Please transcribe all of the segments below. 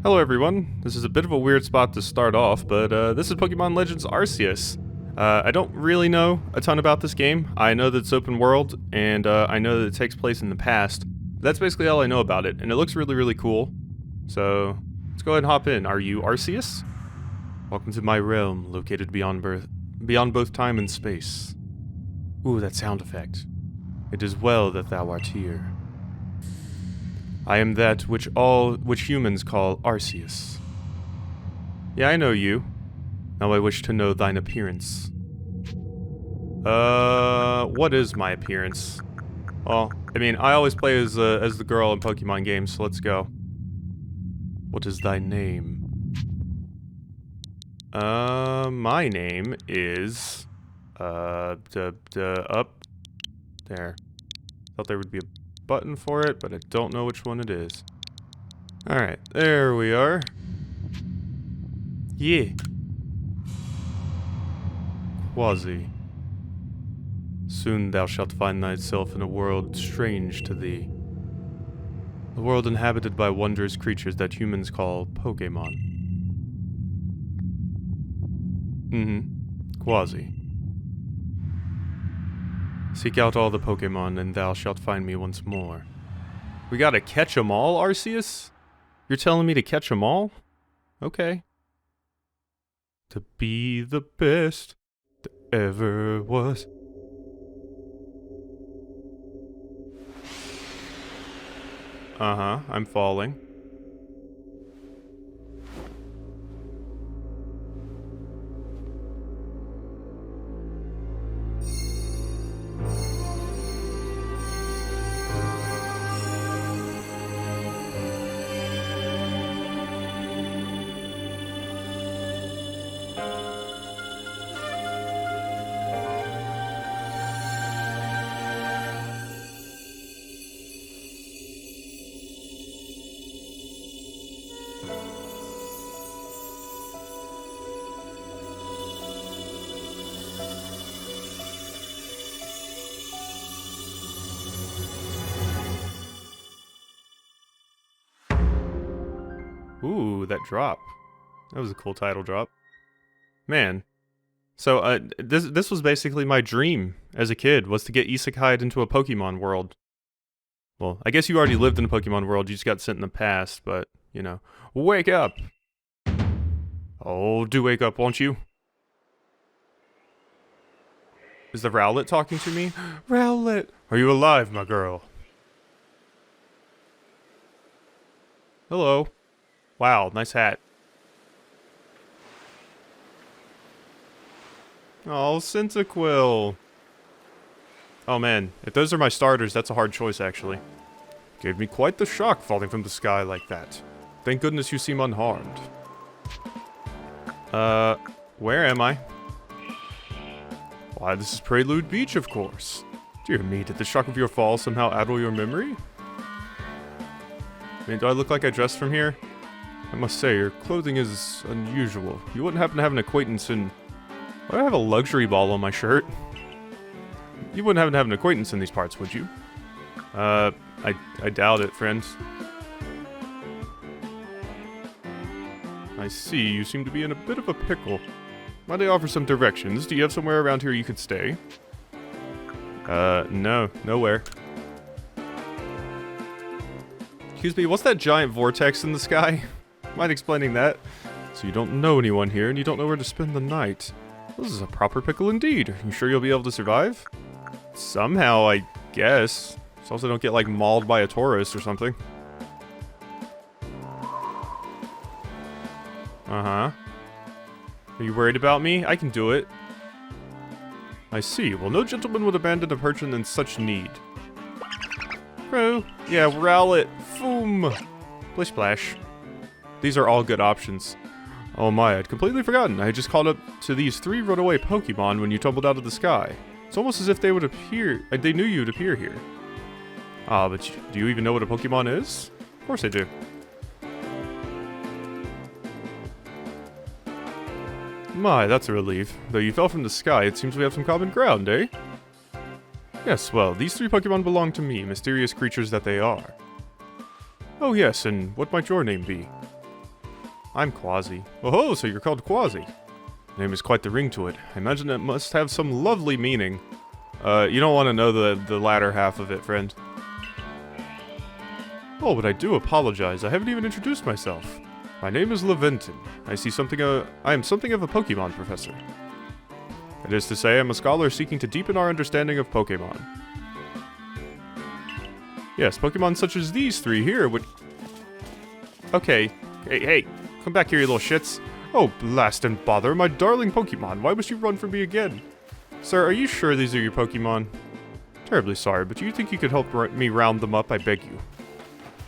Hello everyone, this is a bit of a weird spot to start off, but this is Pokémon Legends Arceus. I don't really know a ton about this game. I know that it's open world, and I know that it takes place in the past. That's basically all I know about it, and it looks really, really cool. So, let's go ahead and hop in. Are you Arceus? Welcome to my realm, located beyond both time and space. Ooh, that sound effect. It is well that thou art here. I am that which humans call Arceus. Yeah, I know you. Now I wish to know thine appearance. What is my appearance? Well, I mean, I always play as the girl in Pokemon games, so let's go. What is thy name? My name is, up there. Thought there would be a button for it, but I don't know which one it is. Alright, there we are. Yeah. Quasi. Soon thou shalt find thyself in a world strange to thee. A world inhabited by wondrous creatures that humans call Pokémon. Quasi. Seek out all the Pokémon, and thou shalt find me once more. We gotta catch 'em all, Arceus? You're telling me to catch 'em all? Okay. To be the best that ever was. I'm falling. Ooh, that drop. That was a cool title drop. Man. So, this was basically my dream as a kid, was to get isekai'd into a Pokemon world. Well, I guess you already lived in a Pokemon world, you just got sent in the past, but, you know. Wake up! Oh, do wake up, won't you? Is the Rowlet talking to me? Rowlet! Are you alive, my girl? Hello. Wow, nice hat. Oh, Cyndaquil. Oh man, if those are my starters, that's a hard choice actually. Gave me quite the shock falling from the sky like that. Thank goodness you seem unharmed. Where am I? Why, this is Prelude Beach, of course. Dear me, did the shock of your fall somehow addle your memory? I mean, do I look like I dressed from here? I must say, your clothing is unusual. You wouldn't happen to have an acquaintance in... Why do I have a luxury ball on my shirt? You wouldn't happen to have an acquaintance in these parts, would you? I doubt it, friends. I see, you seem to be in a bit of a pickle. Might I offer some directions? Do you have somewhere around here you could stay? No, nowhere. Excuse me, what's that giant vortex in the sky? Mind explaining that? So you don't know anyone here, and you don't know where to spend the night. This is a proper pickle indeed. Are you sure you'll be able to survive? Somehow, I guess. Just also don't get, like, mauled by a tourist or something. Are you worried about me? I can do it. I see. Well, no gentleman would abandon a person in such need. Bro. Yeah, Rowlet. Foom. Splish Splash. These are all good options. Oh my, I'd completely forgotten. I had just called up to these 3 runaway Pokemon when you tumbled out of the sky. It's almost as if they would appear, they knew you'd appear here. Ah, but do you even know what a Pokemon is? Of course I do. My, that's a relief. Though you fell from the sky, it seems we have some common ground, eh? Yes, well, these 3 Pokemon belong to me, mysterious creatures that they are. Oh yes, and what might your name be? I'm Quasi. Oh, so you're called Quasi. The name is quite the ring to it. I imagine it must have some lovely meaning. You don't want to know the latter half of it, friend. Oh, but I do apologize. I haven't even introduced myself. My name is Leventon. I am something of a Pokemon professor. That is to say, I'm a scholar seeking to deepen our understanding of Pokemon. Yes, Pokemon such as these three here would... Okay. Hey, come back here, you little shits. Oh, blast and bother, my darling Pokemon. Why must you run from me again? Sir, are you sure these are your Pokemon? Terribly sorry, but do you think you could help me round them up? I beg you.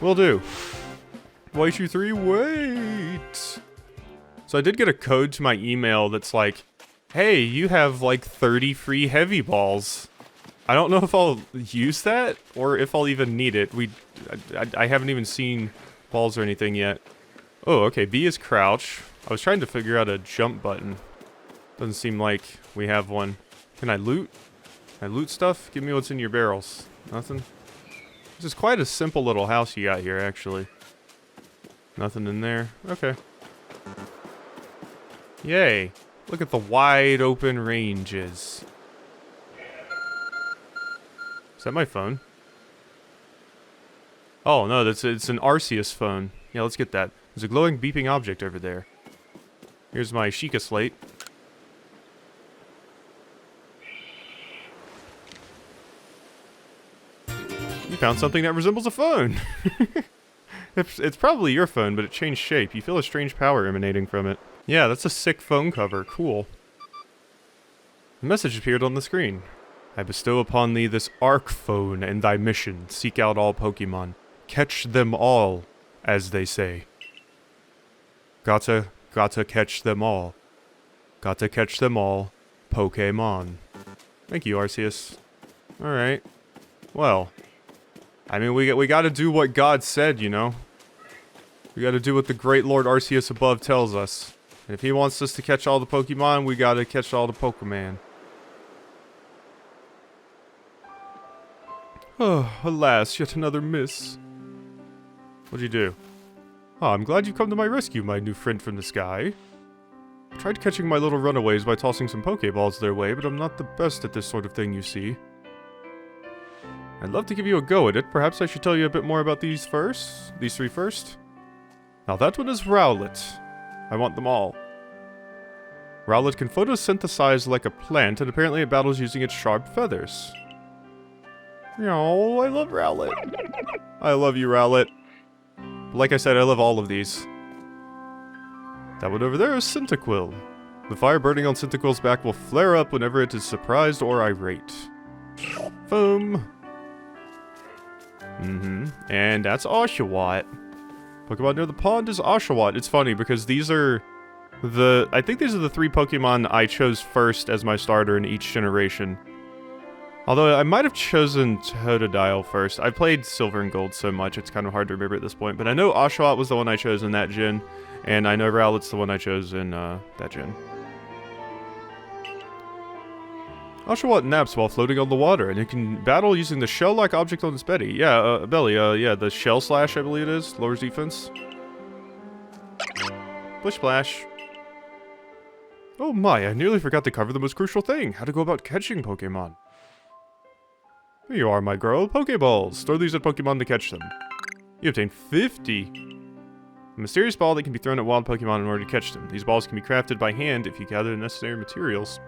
Will do. Wait, you three, wait. So I did get a code to my email that's like, hey, you have like 30 free heavy balls. I don't know if I'll use that or if I'll even need it. I haven't even seen balls or anything yet. Oh, okay, B is crouch. I was trying to figure out a jump button. Doesn't seem like we have one. Can I loot? Can I loot stuff? Give me what's in your barrels. Nothing? This is quite a simple little house you got here, actually. Nothing in there. Okay. Yay. Look at the wide open ranges. Is that my phone? Oh, no, it's an Arceus phone. Yeah, let's get that. There's a glowing beeping object over there. Here's my Sheikah slate. You found something that resembles a phone! It's probably your phone, but it changed shape. You feel a strange power emanating from it. Yeah, that's a sick phone cover. Cool. A message appeared on the screen. I bestow upon thee this Arc phone and thy mission. Seek out all Pokemon. Catch them all, as they say. Gotta catch them all. Gotta catch them all. Pokemon. Thank you, Arceus. Alright. Well. I mean, we gotta do what God said, you know? We gotta do what the great Lord Arceus above tells us. And if he wants us to catch all the Pokemon, we gotta catch all the Pokemon. Oh, alas, yet another miss. What'd you do? Oh, I'm glad you've come to my rescue, my new friend from the sky. I tried catching my little runaways by tossing some Poké Balls their way, but I'm not the best at this sort of thing, you see. I'd love to give you a go at it. Perhaps I should tell you a bit more about these three first. Now that one is Rowlet. I want them all. Rowlet can photosynthesize like a plant, and apparently it battles using its sharp feathers. Oh, I love Rowlet. I love you, Rowlet. But like I said, I love all of these. That one over there is Cyndaquil. The fire burning on Cyndaquil's back will flare up whenever it is surprised or irate. Boom. And that's Oshawott. Pokemon near the pond is Oshawott. It's funny because these are I think these are the three Pokemon I chose first as my starter in each generation. Although I might have chosen Totodile first. I played Silver and Gold so much it's kind of hard to remember at this point. But I know Oshawott was the one I chose in that gen. And I know Rowlet's the one I chose in that gen. Oshawott naps while floating on the water, and it can battle using the shell-like object on its belly. Yeah, yeah, the shell slash, I believe it is. Lowers defense. Splish Splash. Oh my, I nearly forgot to cover the most crucial thing. How to go about catching Pokemon. Here you are, my girl. Poké Balls. Store these at Pokemon to catch them. You obtain 50. A mysterious ball that can be thrown at wild Pokemon in order to catch them. These balls can be crafted by hand if you gather the necessary materials.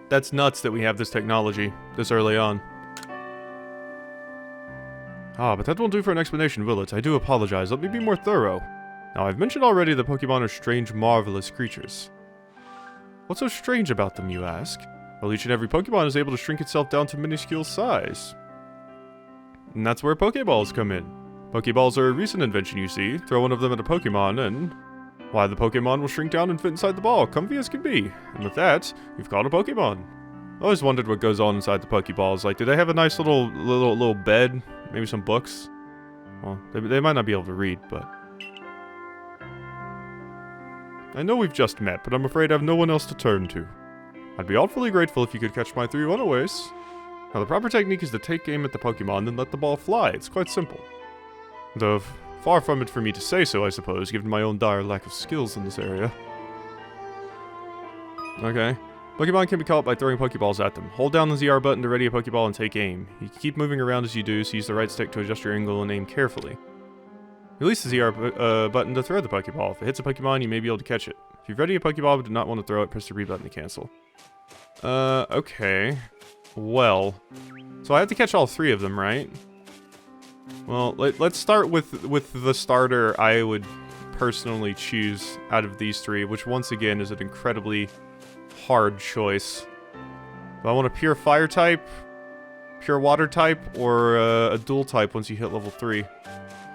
That's nuts that we have this technology this early on. Ah, but that won't do for an explanation, will it? I do apologize. Let me be more thorough. Now, I've mentioned already that Pokemon are strange, marvelous creatures. What's so strange about them, you ask? Well, each and every Pokemon is able to shrink itself down to minuscule size. And that's where Poké Balls come in. Poké Balls are a recent invention, you see. Throw one of them at a Pokemon and... why, the Pokemon will shrink down and fit inside the ball, comfy as can be. And with that, you've caught a Pokemon. I always wondered what goes on inside the Pokeballs. Like, do they have a nice little bed? Maybe some books? Well, they might not be able to read, but... I know we've just met, but I'm afraid I have no one else to turn to. I'd be awfully grateful if you could catch my 3 runaways. Now, the proper technique is to take aim at the Pokemon, then let the ball fly. It's quite simple. Though, Far from it for me to say so, I suppose, given my own dire lack of skills in this area. Okay. Pokemon can be caught by throwing Pokeballs at them. Hold down the ZR button to ready a Pokeball and take aim. You can keep moving around as you do, so use the right stick to adjust your angle and aim carefully. Release the ZR button to throw the Pokeball. If it hits a Pokemon, you may be able to catch it. If you've ready a Pokeball but do not want to throw it, press the R button to cancel. Okay. Well. So I have to catch all 3 of them, right? Well, let's start with the starter I would personally choose out of these 3, which once again is an incredibly hard choice. Do I want a pure fire type, pure water type, or a dual type once you hit level 3?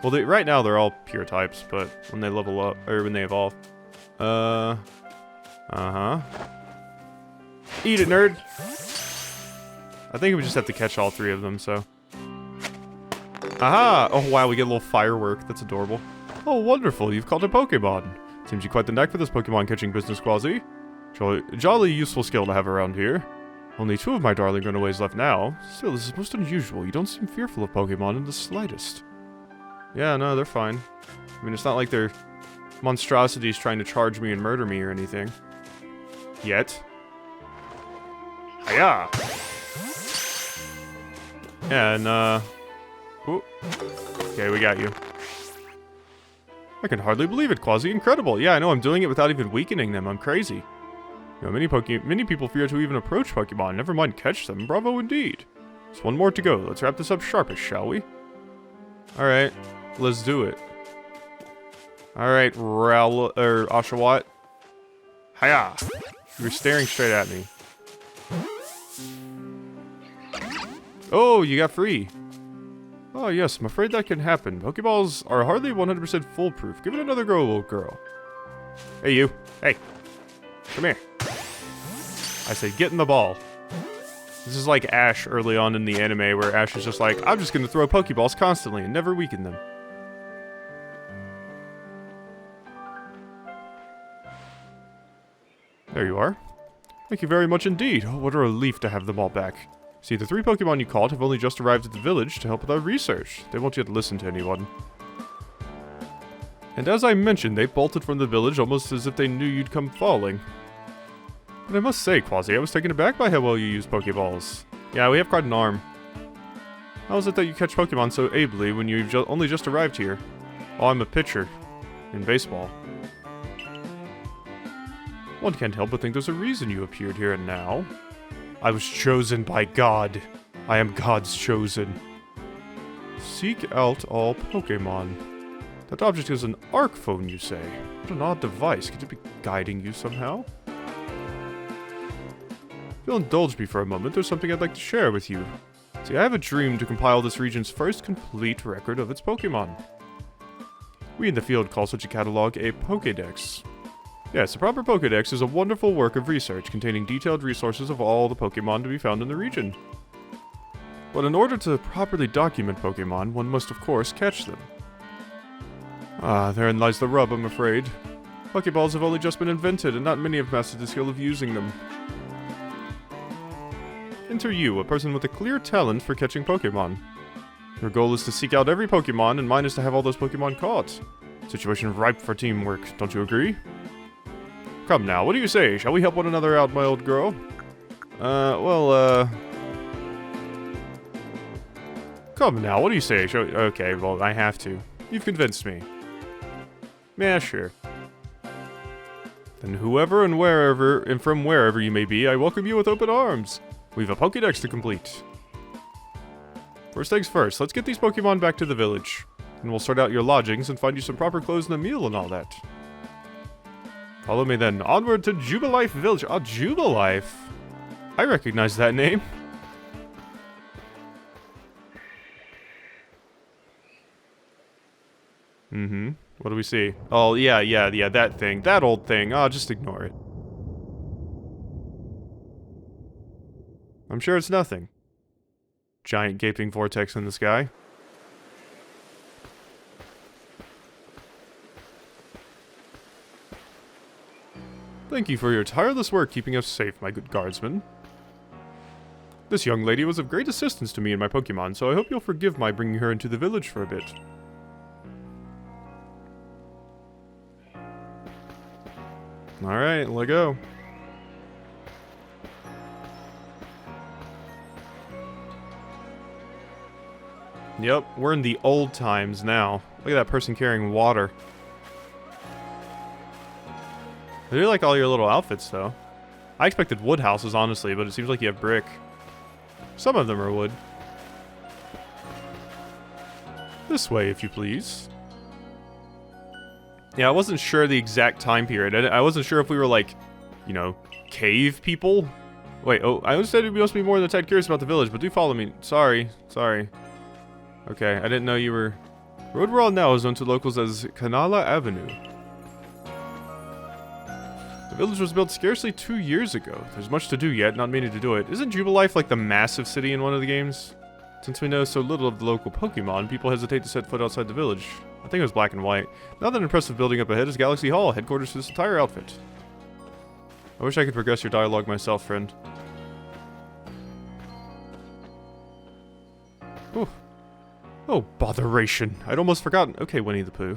Well, right now they're all pure types, but when they level up, or when they evolve. Eat it, nerd! I think we just have to catch all 3 of them, so. Aha! Oh wow, we get a little firework. That's adorable. Oh, wonderful, you've caught a Pokemon. Seems you quite the knack for this Pokemon catching business, Quasi. Jolly useful skill to have around here. Only 2 of my darling runaways left now. Still, this is most unusual. You don't seem fearful of Pokemon in the slightest. Yeah, no, they're fine. I mean, it's not like they're monstrosities trying to charge me and murder me or anything. Yet. Hiya! Yeah, and, ooh. Okay, we got you. I can hardly believe it, Quasi. Incredible. Yeah, I know, I'm doing it without even weakening them. I'm crazy. You know, many people fear to even approach Pokemon, never mind catch them. Bravo indeed. Just one more to go. Let's wrap this up sharpish, shall we? Alright, let's do it. Alright, Oshawott. Hiya! You were staring straight at me. Oh, you got free. Oh yes, I'm afraid that can happen. Pokeballs are hardly 100% foolproof. Give it another go, little girl. Hey, you. Hey. Come here. I say, get in the ball. This is like Ash early on in the anime, where Ash is just like, I'm just gonna throw Pokeballs constantly and never weaken them. There you are. Thank you very much indeed. Oh, what a relief to have them all back. See, the 3 Pokemon you caught have only just arrived at the village to help with our research. They won't yet listen to anyone. And as I mentioned, they bolted from the village almost as if they knew you'd come falling. But I must say, Quasi, I was taken aback by how well you use Pokeballs. Yeah, we have quite an arm. How is it that you catch Pokemon so ably when you've only just arrived here? Oh, I'm a pitcher. In baseball. One can't help but think there's a reason you appeared here and now. I was chosen by God. I am God's chosen. Seek out all Pokemon. That object is an Arc phone, you say? What an odd device. Could it be guiding you somehow? If you'll indulge me for a moment, there's something I'd like to share with you. See, I have a dream to compile this region's first complete record of its Pokemon. We in the field call such a catalog a Pokédex. Yes, a proper Pokédex is a wonderful work of research containing detailed resources of all the Pokemon to be found in the region. But in order to properly document Pokemon, one must of course catch them. Ah, therein lies the rub, I'm afraid. Pokeballs have only just been invented, and not many have mastered the skill of using them. Enter you, a person with a clear talent for catching Pokemon. Your goal is to seek out every Pokemon, and mine is to have all those Pokemon caught. Situation ripe for teamwork, don't you agree? Come now, what do you say? Shall we help one another out, my old girl? Come now, what do you say? Okay, well, I have to. You've convinced me. Yeah, sure. Then whoever and wherever, and from wherever you may be, I welcome you with open arms. We've a Pokédex to complete. First things first, let's get these Pokemon back to the village. And we'll sort out your lodgings and find you some proper clothes and a meal and all that. Follow me then. Onward to Jubilife Village. Ah, Jubilife. I recognize that name. Mm-hmm. What do we see? Oh, yeah, that thing. That old thing. Oh, just ignore it. I'm sure it's nothing. Giant gaping vortex in the sky. Thank you for your tireless work keeping us safe, my good guardsman. This young lady was of great assistance to me and my Pokemon, so I hope you'll forgive my bringing her into the village for a bit. Alright, let go. Yep, we're in the old times now. Look at that person carrying water. I do like all your little outfits, though. I expected wood houses, honestly, but it seems like you have brick. Some of them are wood. This way, if you please. Yeah, I wasn't sure the exact time period. I wasn't sure if we were like, you know, cave people. Wait, oh, I understand it must be more than Ted curious about the village, but do follow me. Sorry. Okay, I didn't know you were... Road we're on now is known to locals as Kanala Avenue. The village was built scarcely 2 years ago. There's much to do yet, not meaning to do it. Isn't Jubilife like the massive city in one of the games? Since we know so little of the local Pokemon, people hesitate to set foot outside the village. I think it was black and white. Now that impressive building up ahead is Galaxy Hall, headquarters for this entire outfit. I wish I could progress your dialogue myself, friend. Ooh. Oh, botheration. I'd almost forgotten. Okay, Winnie the Pooh.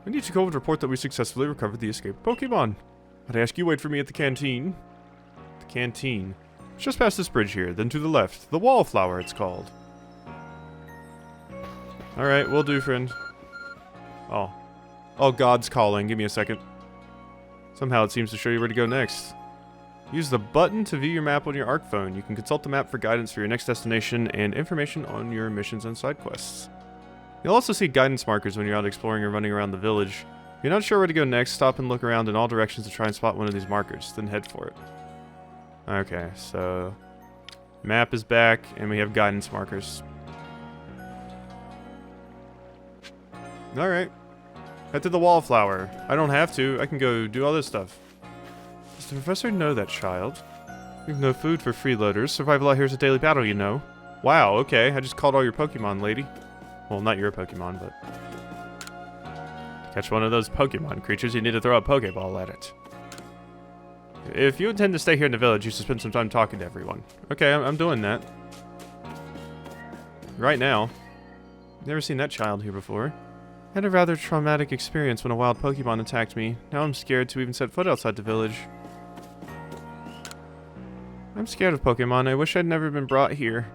I need to go and report that we successfully recovered the escaped Pokemon. I'd ask you wait for me at the canteen. The canteen. It's just past this bridge here, then to the left. The Wallflower, it's called. Alright, will do, friend. Oh. Oh, God's calling. Give me a second. Somehow it seems to show you where to go next. Use the button to view your map on your ARC phone. You can consult the map for guidance for your next destination and information on your missions and side quests. You'll also see guidance markers when you're out exploring or running around the village. If you're not sure where to go next, stop and look around in all directions to try and spot one of these markers, then head for it. Okay, so... map is back, and we have guidance markers. Alright. Head to the Wallflower. I don't have to. I can go do all this stuff. Does the professor know that child? We've no food for freeloaders. Survival out here is a daily battle, you know. Wow, okay. I just called all your Pokemon, lady. Well, not your Pokemon, but... to catch one of those Pokemon creatures, you need to throw a Poké Ball at it. If you intend to stay here in the village, you should spend some time talking to everyone. Okay, I'm doing that. Right now. Never seen that child here before. I had a rather traumatic experience when a wild Pokemon attacked me. Now I'm scared to even set foot outside the village. I'm scared of Pokemon. I wish I'd never been brought here.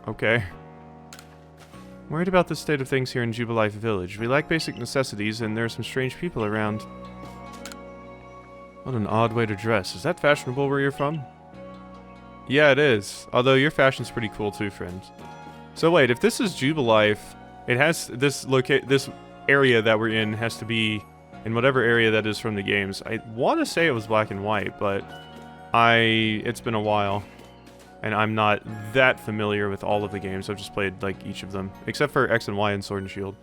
Okay. I'm worried about the state of things here in Jubilife Village. We lack basic necessities, and there are some strange people around. What an odd way to dress. Is that fashionable where you're from? Yeah, it is. Although your fashion's pretty cool too, friend. So wait, if this is Jubilife, it has this area that we're in has to be in whatever area that is from the games. I want to say it was black and white, but it's been a while. And I'm not that familiar with all of the games. I've just played, like, each of them. Except for X and Y and Sword and Shield.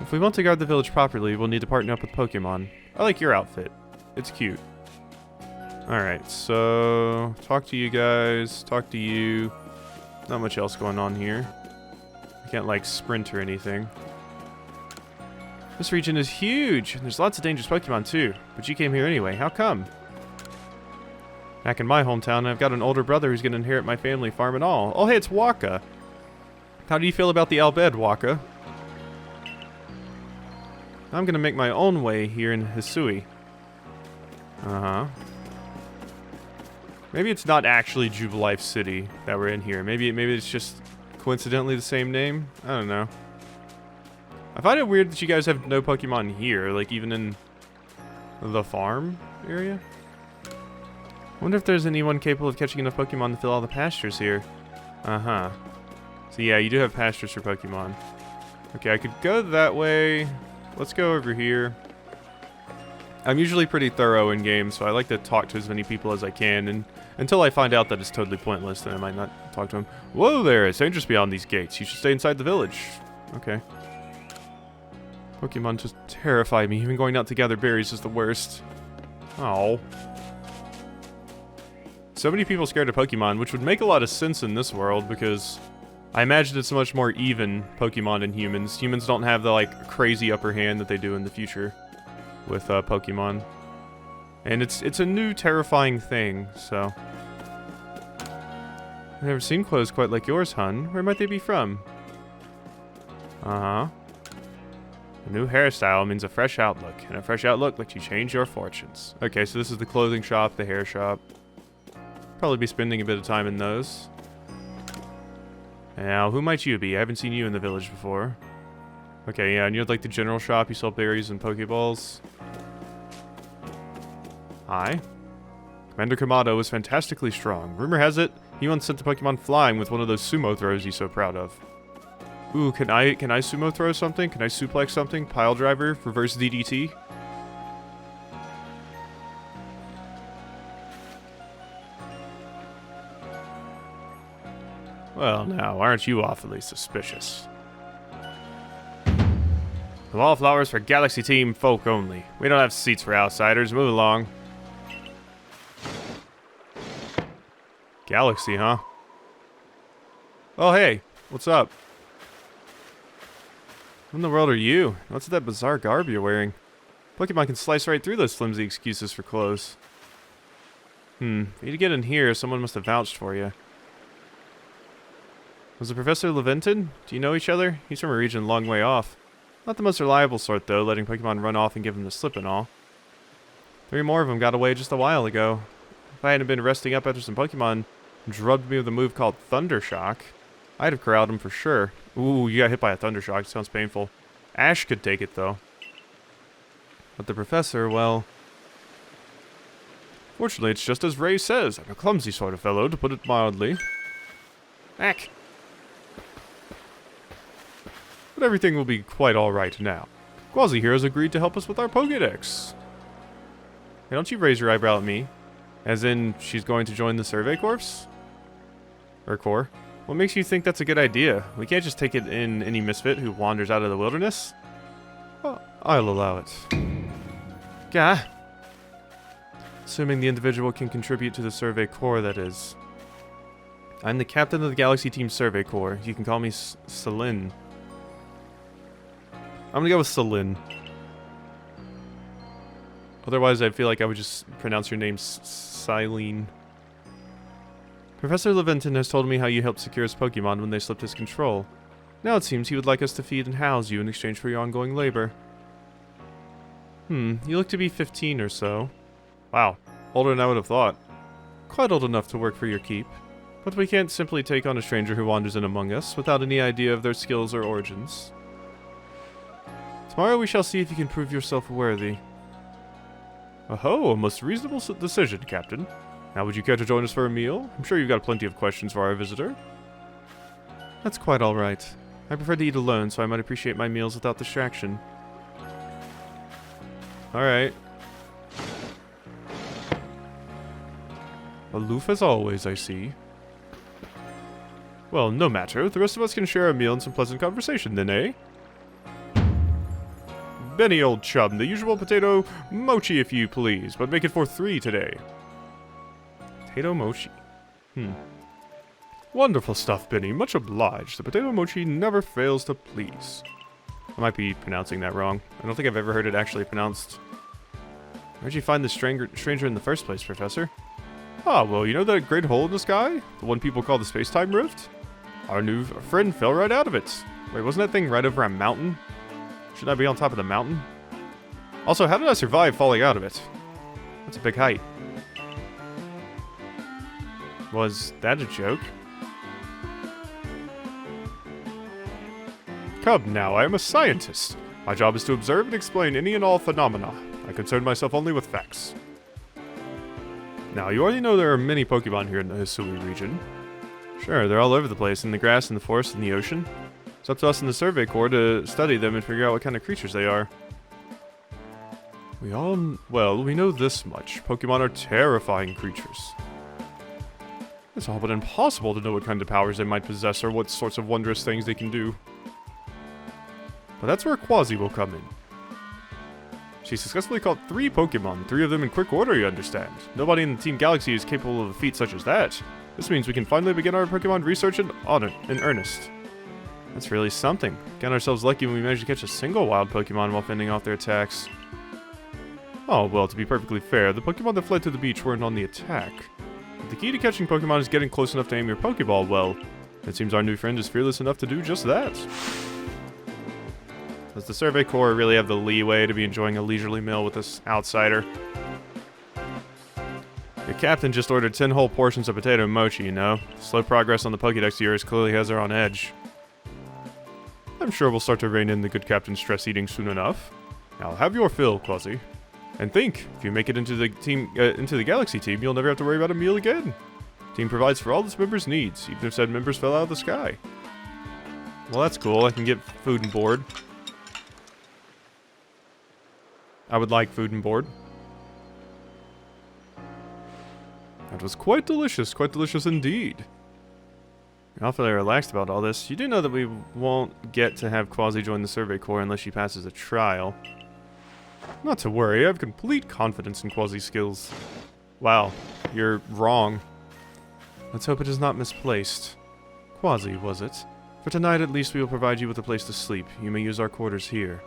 If we want to guard the village properly, we'll need to partner up with Pokemon. I like your outfit. It's cute. Alright, so... talk to you guys. Talk to you. Not much else going on here. I can't, like, sprint or anything. This region is huge! And there's lots of dangerous Pokemon, too. But you came here anyway. How come? Back in my hometown, I've got an older brother who's going to inherit my family farm and all. Oh, hey, it's Waka. How do you feel about the Albed, Waka? I'm going to make my own way here in Hisui. Uh-huh. Maybe it's not actually Jubilife City that we're in here. Maybe it's just coincidentally the same name. I don't know. I find it weird that you guys have no Pokemon here, like even in the farm area. I wonder if there's anyone capable of catching enough Pokemon to fill all the pastures here. Uh-huh. So yeah, you do have pastures for Pokemon. Okay, I could go that way. Let's go over here. I'm usually pretty thorough in games, so I like to talk to as many people as I can, and until I find out that it's totally pointless, then I might not talk to them. Whoa there, it's dangerous beyond these gates. You should stay inside the village. Okay. Pokemon just terrify me. Even going out to gather berries is the worst. Oh. So many people scared of Pokemon, which would make a lot of sense in this world, because I imagine it's a much more even Pokemon than humans. Humans don't have the, like, crazy upper hand that they do in the future with Pokemon. And it's a new terrifying thing, so... I've never seen clothes quite like yours, hun. Where might they be from? Uh-huh. A new hairstyle means a fresh outlook, and a fresh outlook lets you change your fortunes. Okay, so this is the clothing shop, the hair shop. Probably be spending a bit of time in those. Now, who might you be? I haven't seen you in the village before. Okay, yeah, and you're like the general shop. You sell berries and Poké Balls. Hi. Commander Kamado is fantastically strong. Rumor has it, he once sent the Pokemon flying with one of those sumo throws he's so proud of. Ooh, can I sumo throw something? Can I suplex something? Pile driver, reverse DDT? Well, now, aren't you awfully suspicious? The wallflowers for Galaxy Team folk only. We don't have seats for outsiders. Move along. Galaxy, huh? Oh, hey. What's up? What in the world are you? What's that bizarre garb you're wearing? Pokemon can slice right through those flimsy excuses for clothes. For you to get in here, someone must have vouched for you. Was it Professor Leventon? Do you know each other? He's from a region a long way off. Not the most reliable sort, though, letting Pokemon run off and give him the slip and all. 3 more of them got away just a while ago. If I hadn't been resting up after some Pokemon drubbed me with a move called Thunder Shock, I'd have corralled him for sure. Ooh, you got hit by a Thunder Shock. Sounds painful. Ash could take it, though. But the Professor, well... Fortunately, it's just as Ray says. I'm a clumsy sort of fellow, to put it mildly. Ack! But everything will be quite alright now. Quasi-Hero's agreed to help us with our Pokédex. Hey, don't you raise your eyebrow at me. As in, she's going to join the Survey Corps? Or Corps? What makes you think that's a good idea? We can't just take it in any misfit who wanders out of the wilderness. Well, I'll allow it. Gah. Assuming the individual can contribute to the Survey Corps, that is. I'm the captain of the Galaxy Team Survey Corps. You can call me Celine. I'm gonna go with Celine. Otherwise, I feel like I would just pronounce your name Silene. Professor Leventon has told me how you helped secure his Pokemon when they slipped his control. Now it seems he would like us to feed and house you in exchange for your ongoing labor. You look to be 15 or so. Wow, older than I would have thought. Quite old enough to work for your keep. But we can't simply take on a stranger who wanders in among us without any idea of their skills or origins. Tomorrow we shall see if you can prove yourself worthy. Oh, a most reasonable decision, Captain. Now would you care to join us for a meal? I'm sure you've got plenty of questions for our visitor. That's quite alright. I prefer to eat alone, so I might appreciate my meals without distraction. Alright. Aloof as always, I see. Well, no matter. The rest of us can share a meal and some pleasant conversation then, eh? Benny, old chum, the usual potato mochi if you please, but make it for 3 today. Potato mochi. Wonderful stuff, Benny. Much obliged. The potato mochi never fails to please. I might be pronouncing that wrong. I don't think I've ever heard it actually pronounced. Where'd you find this stranger in the first place, Professor? Ah, well, you know that great hole in the sky? The one people call the space-time rift? Our new friend fell right out of it. Wait, wasn't that thing right over a mountain? Should I be on top of the mountain? Also, how did I survive falling out of it? That's a big height. Was that a joke? Come now, I am a scientist. My job is to observe and explain any and all phenomena. I concern myself only with facts. Now, you already know there are many Pokemon here in the Hisui region. Sure, they're all over the place, in the grass, in the forest, in the ocean. It's up to us in the Survey Corps to study them and figure out what kind of creatures they are. We know this much. Pokemon are terrifying creatures. It's all but impossible to know what kind of powers they might possess or what sorts of wondrous things they can do. But that's where Quasi will come in. She successfully caught 3 Pokemon, 3 of them in quick order, you understand. Nobody in Team Galaxy is capable of a feat such as that. This means we can finally begin our Pokemon research in earnest. That's really something. Got ourselves lucky when we managed to catch a single wild Pokemon while fending off their attacks. Oh, well, to be perfectly fair, the Pokemon that fled to the beach weren't on the attack. If the key to catching Pokemon is getting close enough to aim your Poké Ball, well, it seems our new friend is fearless enough to do just that. Does the Survey Corps really have the leeway to be enjoying a leisurely meal with this outsider? Your captain just ordered 10 whole portions of potato mochi, you know? Slow progress on the Pokédex years clearly has her on edge. I'm sure we'll start to rein in the good captain's stress eating soon enough. Now have your fill, Quasi. And think, if you make it into the team, into the Galaxy team, you'll never have to worry about a meal again. Team provides for all its members' needs, even if said members fell out of the sky. Well, that's cool. I can get food and board. I would like food and board. That was quite delicious indeed. You're awfully relaxed about all this. You do know that we won't get to have Quasi join the Survey Corps unless she passes a trial. Not to worry, I have complete confidence in Quasi's skills. Wow, you're wrong. Let's hope it is not misplaced. Quasi, was it? For tonight at least we will provide you with a place to sleep. You may use our quarters here.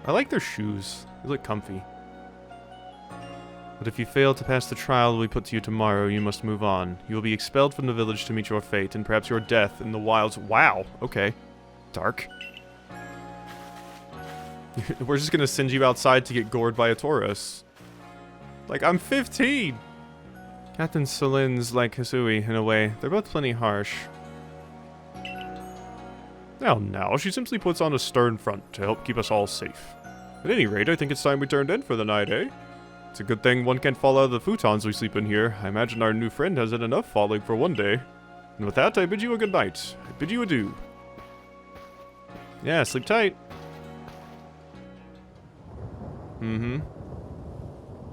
I like their shoes. They look comfy. But if you fail to pass the trial we put to you tomorrow, you must move on. You will be expelled from the village to meet your fate, and perhaps your death in the wilds. Wow, okay. Dark. We're just gonna send you outside to get gored by a Tauros. Like, I'm 15! Captain Solin's like Hisui, in a way. They're both plenty harsh. Now, she simply puts on a stern front to help keep us all safe. At any rate, I think it's time we turned in for the night, eh? It's a good thing one can't fall out of the futons we sleep in here. I imagine our new friend has had enough falling for one day. And with that, I bid you a good night. I bid you adieu. Yeah, sleep tight.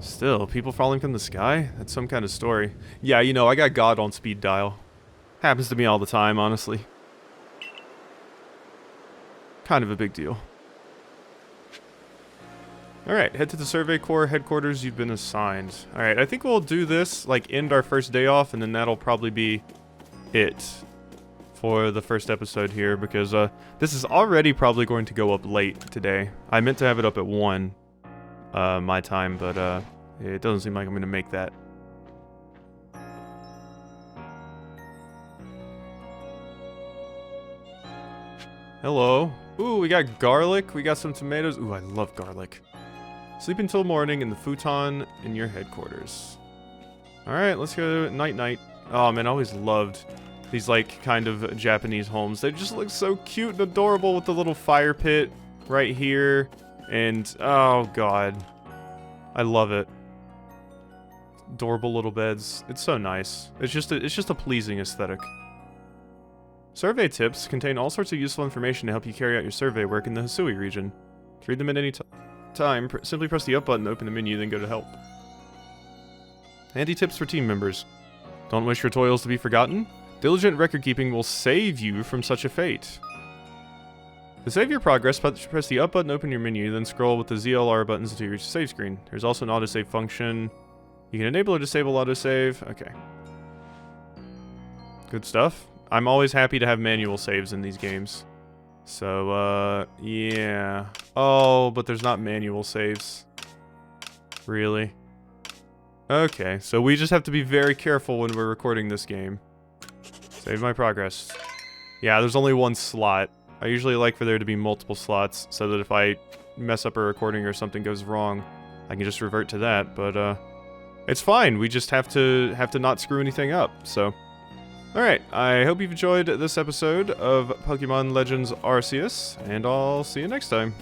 Still, people falling from the sky? That's some kind of story. Yeah, you know, I got God on speed dial. Happens to me all the time, honestly. Kind of a big deal. Alright, head to the Survey Corps headquarters you've been assigned. Alright, I think we'll do this, like, end our first day off, and then that'll probably be it for the first episode here, because this is already probably going to go up late today. I meant to have it up at 1, my time, but it doesn't seem like I'm going to make that. Hello. Ooh, we got garlic, we got some tomatoes. Ooh, I love garlic. Sleep until morning in the futon in your headquarters. Alright, let's go night-night. Oh man, I always loved these, like, kind of Japanese homes. They just look so cute and adorable with the little fire pit right here. And, oh god. I love it. Adorable little beds. It's so nice. It's just a pleasing aesthetic. Survey tips contain all sorts of useful information to help you carry out your survey work in the Hisui region. To read them at any time, simply press the up button to open the menu, then go to help. Handy tips for team members. Don't wish your toils to be forgotten? Diligent record keeping will save you from such a fate. To save your progress, press the up button to open your menu, then scroll with the ZLR buttons to your save screen. There's also an autosave function. You can enable or disable autosave. Okay. Good stuff. I'm always happy to have manual saves in these games. So, yeah. Oh, but there's not manual saves. Really? Okay, so we just have to be very careful when we're recording this game. Save my progress. Yeah, there's only one slot. I usually like for there to be multiple slots, so that if I mess up a recording or something goes wrong, I can just revert to that, but, it's fine. We just have to not screw anything up, so... Alright, I hope you've enjoyed this episode of Pokémon Legends Arceus, and I'll see you next time.